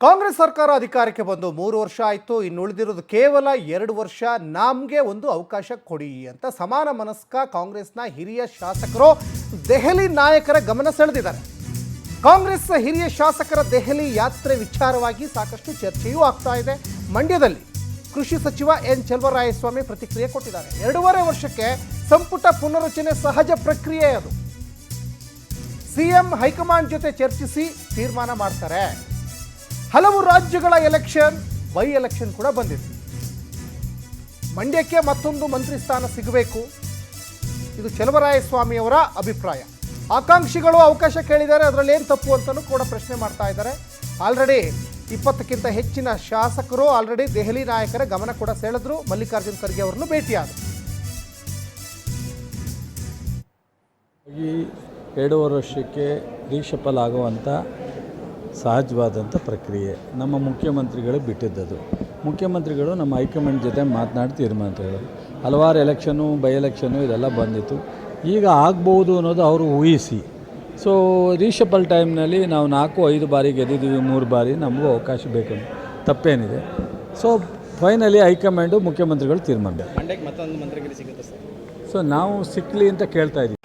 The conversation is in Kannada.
ಕಾಂಗ್ರೆಸ್ ಸರ್ಕಾರ ಅಧಿಕಾರಕ್ಕೆ ಬಂದು 3 ವರ್ಷ ಆಯಿತು. ಇನ್ನು ಉಳಿದಿರೋದು ಕೇವಲ 2 ವರ್ಷ. ನಮಗೆ ಒಂದು ಅವಕಾಶ ಕೊಡಿ ಅಂತ ಸಮಾನ ಮನಸ್ಕ ಕಾಂಗ್ರೆಸ್ನ ಹಿರಿಯ ಶಾಸಕರು ದೆಹಲಿ ನಾಯಕರ ಗಮನ ಸೆಳೆದಿದ್ದಾರೆ. ಕಾಂಗ್ರೆಸ್ ಹಿರಿಯ ಶಾಸಕರ ದೆಹಲಿ ಯಾತ್ರೆ ವಿಚಾರವಾಗಿ ಸಾಕಷ್ಟು ಚರ್ಚೆಯೂ ಆಗ್ತಾ ಇದೆ. ಮಂಡ್ಯದಲ್ಲಿ ಕೃಷಿ ಸಚಿವ ಎನ್ ಚೆಲುವರಾಯಸ್ವಾಮಿ ಪ್ರತಿಕ್ರಿಯೆ ಕೊಟ್ಟಿದ್ದಾರೆ. 2.5 ವರ್ಷಕ್ಕೆ ಸಂಪುಟ ಪುನರಚನೆ ಸಹಜ ಪ್ರಕ್ರಿಯೆ. ಅದು ಸಿಎಂ ಹೈಕಮಾಂಡ್ ಜೊತೆ ಚರ್ಚಿಸಿ ತೀರ್ಮಾನ ಮಾಡ್ತಾರೆ. ಹಲವು ರಾಜ್ಯಗಳ ಎಲೆಕ್ಷನ್, ಬೈ ಎಲೆಕ್ಷನ್ ಕೂಡ ಬಂದಿದೆ. ಮಂಡ್ಯಕ್ಕೆ ಮತ್ತೊಂದು ಮಂತ್ರಿ ಸ್ಥಾನ ಸಿಗಬೇಕು, ಇದು ಚೆಲುವರಾಯಸ್ವಾಮಿಯವರ ಅಭಿಪ್ರಾಯ. ಆಕಾಂಕ್ಷಿಗಳು ಅವಕಾಶ ಕೇಳಿದ್ದಾರೆ, ಅದರಲ್ಲಿ ಏನು ತಪ್ಪು ಅಂತಲೂ ಕೂಡ ಪ್ರಶ್ನೆ ಮಾಡ್ತಾ ಇದ್ದಾರೆ. ಆಲ್ರೆಡಿ 20ಕ್ಕಿಂತ ಹೆಚ್ಚಿನ ಶಾಸಕರು ಆಲ್ರೆಡಿ ದೆಹಲಿ ನಾಯಕರ ಗಮನ ಕೂಡ ಸೆಳೆದ್ರು. ಮಲ್ಲಿಕಾರ್ಜುನ್ ಖರ್ಗೆ ಅವರನ್ನು ಭೇಟಿಯಾದರು. ಈ 2.5 ವರ್ಷಕ್ಕೆ ರೀಶಫಲ್ ಆಗುವಂಥ ಸಹಜವಾದಂಥ ಪ್ರಕ್ರಿಯೆ ನಮ್ಮ ಮುಖ್ಯಮಂತ್ರಿಗಳು ಬಿಟ್ಟಿದ್ದದು. ಮುಖ್ಯಮಂತ್ರಿಗಳು ನಮ್ಮ ಹೈಕಮಾಂಡ್ ಜೊತೆ ಮಾತನಾಡಿ ತೀರ್ಮಾನ ತಗೊಳ್ಳೋದು. ಹಲವಾರು ಎಲೆಕ್ಷನು, ಬೈ ಎಲೆಕ್ಷನು ಇದೆಲ್ಲ ಬಂದಿತ್ತು. ಈಗ ಆಗ್ಬೋದು ಅನ್ನೋದು ಅವರು ಊಹಿಸಿ. ಸೊ ರೀಶಫಲ್ ಟೈಮ್ನಲ್ಲಿ ನಾವು 4-5 ಬಾರಿ ಗೆದ್ದಿದ್ದೀವಿ, 3 ಬಾರಿ ನಮಗೂ ಅವಕಾಶ ಬೇಕು, ತಪ್ಪೇನಿದೆ. ಸೊ ಫೈನಲಿ ಹೈಕಮಾಂಡು ಮುಖ್ಯಮಂತ್ರಿಗಳು ತೀರ್ಮಾನ. ಮಂಡ್ಯಕ್ಕೆ ಮತ್ತೊಂದು ಮಂತ್ರಿಗಿರಿ ಸಿಗುತ್ತೆ ಸರ್. ಸೊ ನಾವು ಸಿಕ್ಕಲಿ ಅಂತ ಕೇಳ್ತಾ ಇದ್ದೀವಿ.